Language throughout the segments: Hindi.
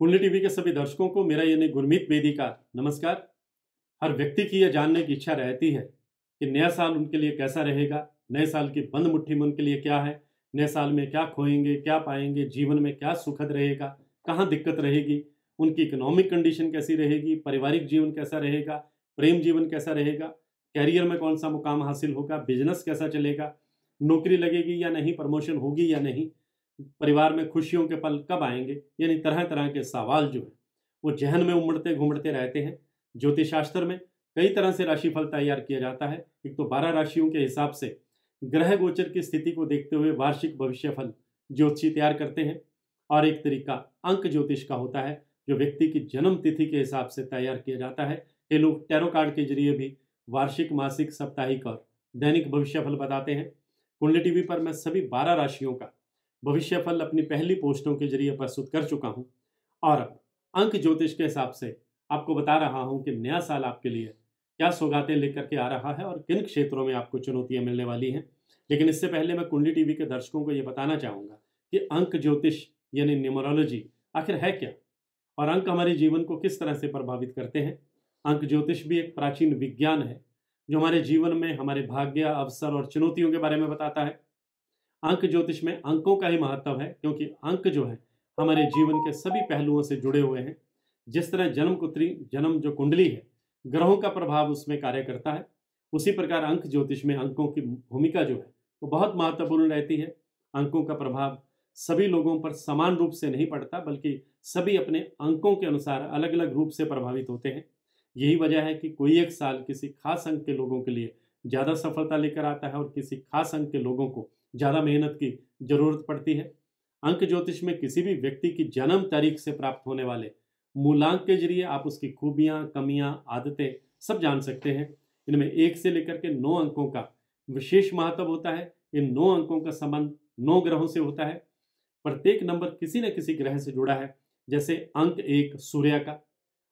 कुंडली टीवी के सभी दर्शकों को मेरा यानी गुरमीत बेदी का नमस्कार। हर व्यक्ति की यह जानने की इच्छा रहती है कि नया साल उनके लिए कैसा रहेगा, नए साल की बंद मुट्ठी में उनके लिए क्या है, नए साल में क्या खोएंगे, क्या पाएंगे, जीवन में क्या सुखद रहेगा, कहाँ दिक्कत रहेगी, उनकी इकोनॉमिक कंडीशन कैसी रहेगी, पारिवारिक जीवन कैसा रहेगा, प्रेम जीवन कैसा रहेगा, कैरियर में कौन सा मुकाम हासिल होगा, बिजनेस कैसा चलेगा, नौकरी लगेगी या नहीं, प्रमोशन होगी या नहीं, परिवार में खुशियों के पल कब आएंगे, यानी तरह तरह के सवाल जो है वो जहन में उमड़ते घूमड़ते रहते हैं। ज्योतिष शास्त्र में कई तरह से राशिफल तैयार किया जाता है। एक तो 12 राशियों के हिसाब से ग्रह गोचर की स्थिति को देखते हुए वार्षिक भविष्यफल ज्योतिषी तैयार करते हैं, और एक तरीका अंक ज्योतिष का होता है जो व्यक्ति की जन्म तिथि के हिसाब से तैयार किया जाता है। ये लोग टैरो कार्ड के जरिए भी वार्षिक, मासिक, साप्ताहिक और दैनिक भविष्यफल बताते हैं। कुंडली टीवी पर मैं सभी 12 राशियों का भविष्यफल अपनी पहली पोस्टों के जरिए प्रस्तुत कर चुका हूं, और अब अंक ज्योतिष के हिसाब से आपको बता रहा हूं कि नया साल आपके लिए क्या सौगातें लेकर के आ रहा है और किन क्षेत्रों में आपको चुनौतियां मिलने वाली हैं। लेकिन इससे पहले मैं कुंडली टीवी के दर्शकों को यह बताना चाहूंगा कि अंक ज्योतिष यानी न्यूमरोलॉजी आखिर है क्या, और अंक हमारे जीवन को किस तरह से प्रभावित करते हैं। अंक ज्योतिष भी एक प्राचीन विज्ञान है जो हमारे जीवन में हमारे भाग्य, अवसर और चुनौतियों के बारे में बताता है। अंक ज्योतिष में अंकों का ही महत्व है, क्योंकि अंक जो है हमारे जीवन के सभी पहलुओं से जुड़े हुए हैं। जिस तरह जन्म जो कुंडली है ग्रहों का प्रभाव उसमें कार्य करता है, उसी प्रकार अंक ज्योतिष में अंकों की भूमिका जो है वो बहुत महत्वपूर्ण रहती है। अंकों का प्रभाव सभी लोगों पर समान रूप से नहीं पड़ता, बल्कि सभी अपने अंकों के अनुसार अलग अलग रूप से प्रभावित होते हैं। यही वजह है कि कोई एक साल किसी खास अंक के लोगों के लिए ज़्यादा सफलता लेकर आता है और किसी खास अंक के लोगों को ज़्यादा मेहनत की जरूरत पड़ती है। अंक ज्योतिष में किसी भी व्यक्ति की जन्म तारीख से प्राप्त होने वाले मूलांक के जरिए आप उसकी खूबियां, कमियां, आदतें सब जान सकते हैं। इनमें 1 से लेकर के 9 अंकों का विशेष महत्व होता है। इन 9 अंकों का संबंध 9 ग्रहों से होता है। प्रत्येक नंबर किसी न किसी ग्रह से जुड़ा है। जैसे अंक 1 सूर्य का,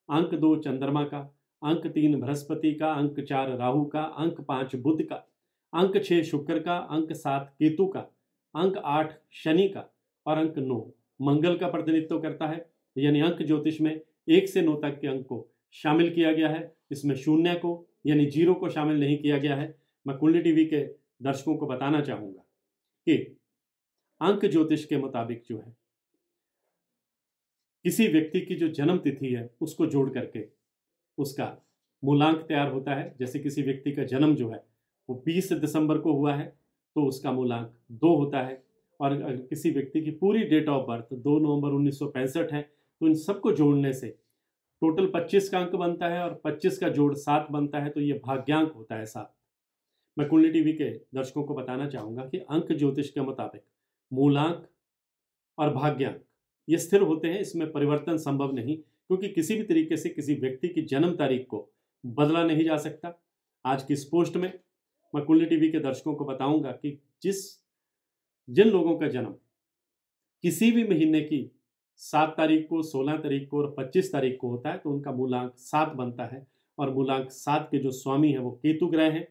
अंक 2 चंद्रमा का, अंक 3 बृहस्पति का, अंक 4 राहु का, अंक 5 बुध का, अंक 6 शुक्र का, अंक 7 केतु का, अंक 8 शनि का, और अंक 9 मंगल का प्रतिनिधित्व करता है। यानी अंक ज्योतिष में 1 से 9 तक के अंक को शामिल किया गया है। इसमें शून्य को यानी 0 को शामिल नहीं किया गया है। मैं कुंडली टीवी के दर्शकों को बताना चाहूंगा कि अंक ज्योतिष के मुताबिक जो है किसी व्यक्ति की जो जन्म तिथि है उसको जोड़ करके उसका मूलांक तैयार होता है। जैसे किसी व्यक्ति का जन्म जो है वो 20 दिसंबर को हुआ है तो उसका मूलांक 2 होता है, और अगर किसी व्यक्ति की पूरी डेट ऑफ बर्थ 2 नवंबर 1965 है तो इन सबको जोड़ने से टोटल 25 का अंक बनता है, और 25 का जोड़ 7 बनता है, तो ये भाग्यांक होता है 7। मैं कुंडली टीवी के दर्शकों को बताना चाहूंगा कि अंक ज्योतिष के मुताबिक मूलांक और भाग्यांक ये स्थिर होते हैं, इसमें परिवर्तन संभव नहीं, क्योंकि किसी भी तरीके से किसी व्यक्ति की जन्म तारीख को बदला नहीं जा सकता। आज की इस पोस्ट में मैं कुंडली टीवी के दर्शकों को बताऊंगा कि जिन लोगों का जन्म किसी भी महीने की 7 तारीख को, 16 तारीख को और 25 तारीख को होता है तो उनका मूलांक 7 बनता है, और मूलांक 7 के जो स्वामी है वो केतु ग्रह हैं।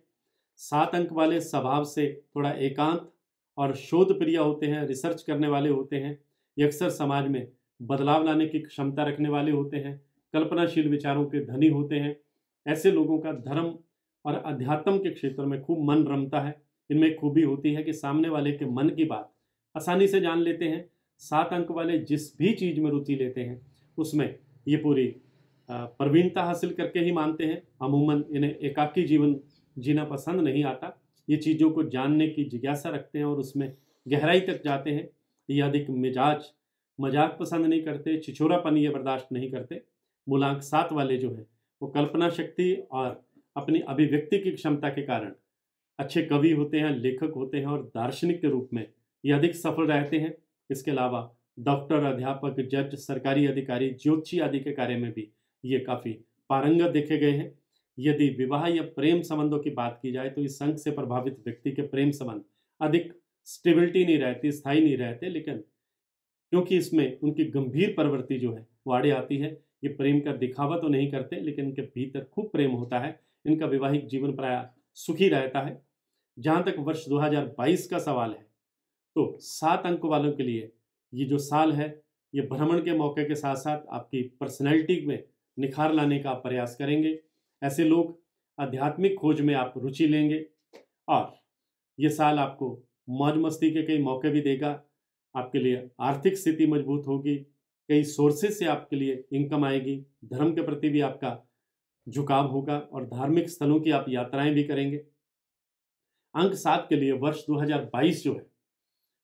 7 अंक वाले स्वभाव से थोड़ा एकांत और शोध प्रिय होते हैं, रिसर्च करने वाले होते हैं, ये अक्सर समाज में बदलाव लाने की क्षमता रखने वाले होते हैं, कल्पनाशील विचारों के धनी होते हैं। ऐसे लोगों का धर्म और अध्यात्म के क्षेत्र में खूब मन रमता है। इनमें एक खूबी होती है कि सामने वाले के मन की बात आसानी से जान लेते हैं। 7 अंक वाले जिस भी चीज में रुचि लेते हैं उसमें ये पूरी प्रवीणता हासिल करके ही मानते हैं। अमूमन इन्हें एकाकी जीवन जीना पसंद नहीं आता, ये चीज़ों को जानने की जिज्ञासा रखते हैं और उसमें गहराई तक जाते हैं। ये अधिक मजाक पसंद नहीं करते, छिछोरापन ये बर्दाश्त नहीं करते। मूलांक 7 वाले जो हैं वो कल्पना शक्ति और अपनी अभिव्यक्ति की क्षमता के कारण अच्छे कवि होते हैं, लेखक होते हैं, और दार्शनिक के रूप में ये अधिक सफल रहते हैं। इसके अलावा डॉक्टर, अध्यापक, जज, सरकारी अधिकारी, ज्योतिषी आदि के कार्य में भी ये काफ़ी पारंगत देखे गए हैं। यदि विवाह या प्रेम संबंधों की बात की जाए तो इस अंक से प्रभावित व्यक्ति के प्रेम संबंध अधिक स्टेबिलिटी नहीं रहती, स्थायी नहीं रहते, लेकिन क्योंकि इसमें उनकी गंभीर प्रवृत्ति जो है वो आड़े आती है। ये प्रेम का दिखावा तो नहीं करते, लेकिन इनके भीतर खूब प्रेम होता है। इनका वैवाहिक जीवन प्राय सुखी रहता है। जहाँ तक वर्ष 2022 का सवाल है तो 7 अंक वालों के लिए ये जो साल है ये भ्रमण के मौके के साथ साथ आपकी पर्सनैलिटी में निखार लाने का आप प्रयास करेंगे। ऐसे लोग आध्यात्मिक खोज में आप रुचि लेंगे और ये साल आपको मौज मस्ती के कई मौके भी देगा। आपके लिए आर्थिक स्थिति मजबूत होगी, कई सोर्सेज से आपके लिए इनकम आएगी, धर्म के प्रति भी आपका झुकाव होगा और धार्मिक स्थलों की आप यात्राएं भी करेंगे। अंक 7 के लिए वर्ष 2022 जो है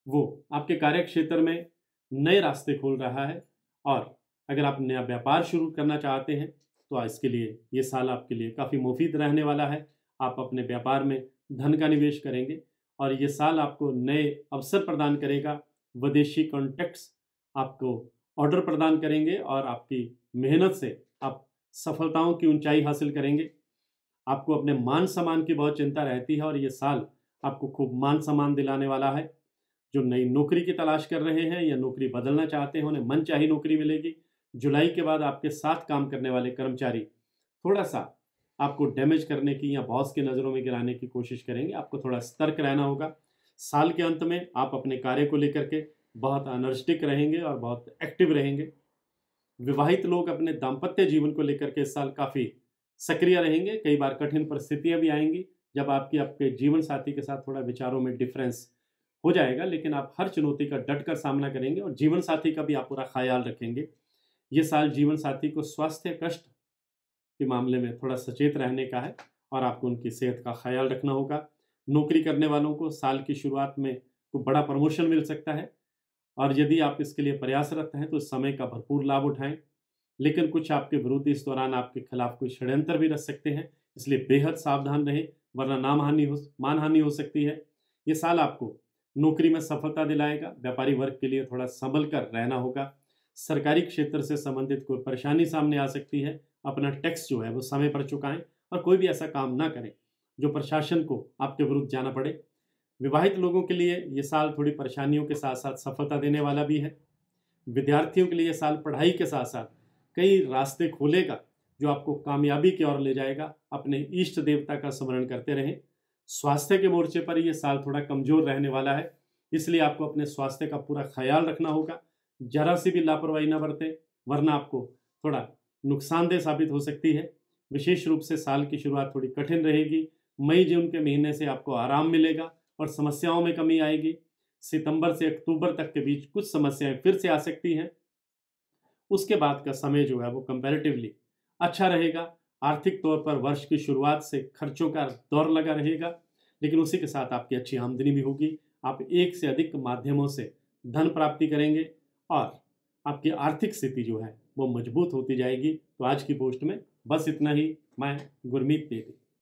वो आपके कार्य क्षेत्र में नए रास्ते खोल रहा है और अगर आप नया व्यापार शुरू करना चाहते हैं तो इसके लिए ये साल आपके लिए काफ़ी मुफीद रहने वाला है। आप अपने व्यापार में धन का निवेश करेंगे और ये साल आपको नए अवसर प्रदान करेगा। विदेशी कॉन्टैक्ट्स आपको ऑर्डर प्रदान करेंगे और आपकी मेहनत से आप सफलताओं की ऊंचाई हासिल करेंगे। आपको अपने मान सम्मान की बहुत चिंता रहती है और ये साल आपको खूब मान सम्मान दिलाने वाला है। जो नई नौकरी की तलाश कर रहे हैं या नौकरी बदलना चाहते हैं उन्हें मनचाही नौकरी मिलेगी। जुलाई के बाद आपके साथ काम करने वाले कर्मचारी थोड़ा सा आपको डैमेज करने की या बॉस की नज़रों में गिराने की कोशिश करेंगे। आपको थोड़ा सतर्क रहना होगा। साल के अंत में आप अपने कार्य को लेकर के बहुत एनर्जेटिक रहेंगे और बहुत एक्टिव रहेंगे। विवाहित लोग अपने दाम्पत्य जीवन को लेकर के इस साल काफ़ी सक्रिय रहेंगे। कई बार कठिन परिस्थितियां भी आएंगी जब आपके जीवन साथी के साथ थोड़ा विचारों में डिफरेंस हो जाएगा, लेकिन आप हर चुनौती का डट कर सामना करेंगे और जीवन साथी का भी आप पूरा ख्याल रखेंगे। ये साल जीवन साथी को स्वास्थ्य कष्ट के मामले में थोड़ा सचेत रहने का है और आपको उनकी सेहत का ख्याल रखना होगा। नौकरी करने वालों को साल की शुरुआत में कोई बड़ा प्रमोशन मिल सकता है और यदि आप इसके लिए प्रयासरत हैं तो इस समय का भरपूर लाभ उठाएं। लेकिन कुछ आपके विरुद्ध इस दौरान आपके खिलाफ कोई षड्यंत्र भी रच सकते हैं, इसलिए बेहद सावधान रहें वरना मानहानि हो सकती है। ये साल आपको नौकरी में सफलता दिलाएगा। व्यापारी वर्ग के लिए थोड़ा संभल कर रहना होगा। सरकारी क्षेत्र से संबंधित कोई परेशानी सामने आ सकती है। अपना टैक्स जो है वो समय पर चुकाएं और कोई भी ऐसा काम ना करें जो प्रशासन को आपके विरुद्ध जाना पड़े। विवाहित लोगों के लिए ये साल थोड़ी परेशानियों के साथ साथ सफलता देने वाला भी है। विद्यार्थियों के लिए ये साल पढ़ाई के साथ साथ कई रास्ते खोलेगा जो आपको कामयाबी की ओर ले जाएगा। अपने इष्ट देवता का स्मरण करते रहें। स्वास्थ्य के मोर्चे पर यह साल थोड़ा कमजोर रहने वाला है, इसलिए आपको अपने स्वास्थ्य का पूरा ख्याल रखना होगा। जरा सी भी लापरवाही ना बरतें वरना आपको थोड़ा नुकसानदेह साबित हो सकती है। विशेष रूप से साल की शुरुआत थोड़ी कठिन रहेगी। मई जून के महीने से आपको आराम मिलेगा और समस्याओं में कमी आएगी। सितंबर से अक्टूबर तक के बीच कुछ समस्याएं फिर से आ सकती हैं। उसके बाद का समय जो है वो कंपैरेटिवली अच्छा रहेगा। आर्थिक तौर पर वर्ष की शुरुआत से खर्चों का दौर लगा रहेगा, लेकिन उसी के साथ आपकी अच्छी आमदनी भी होगी। आप एक से अधिक माध्यमों से धन प्राप्ति करेंगे और आपकी आर्थिक स्थिति जो है वो मजबूत होती जाएगी। तो आज की पोस्ट में बस इतना ही। मैं गुरमीत बेदी।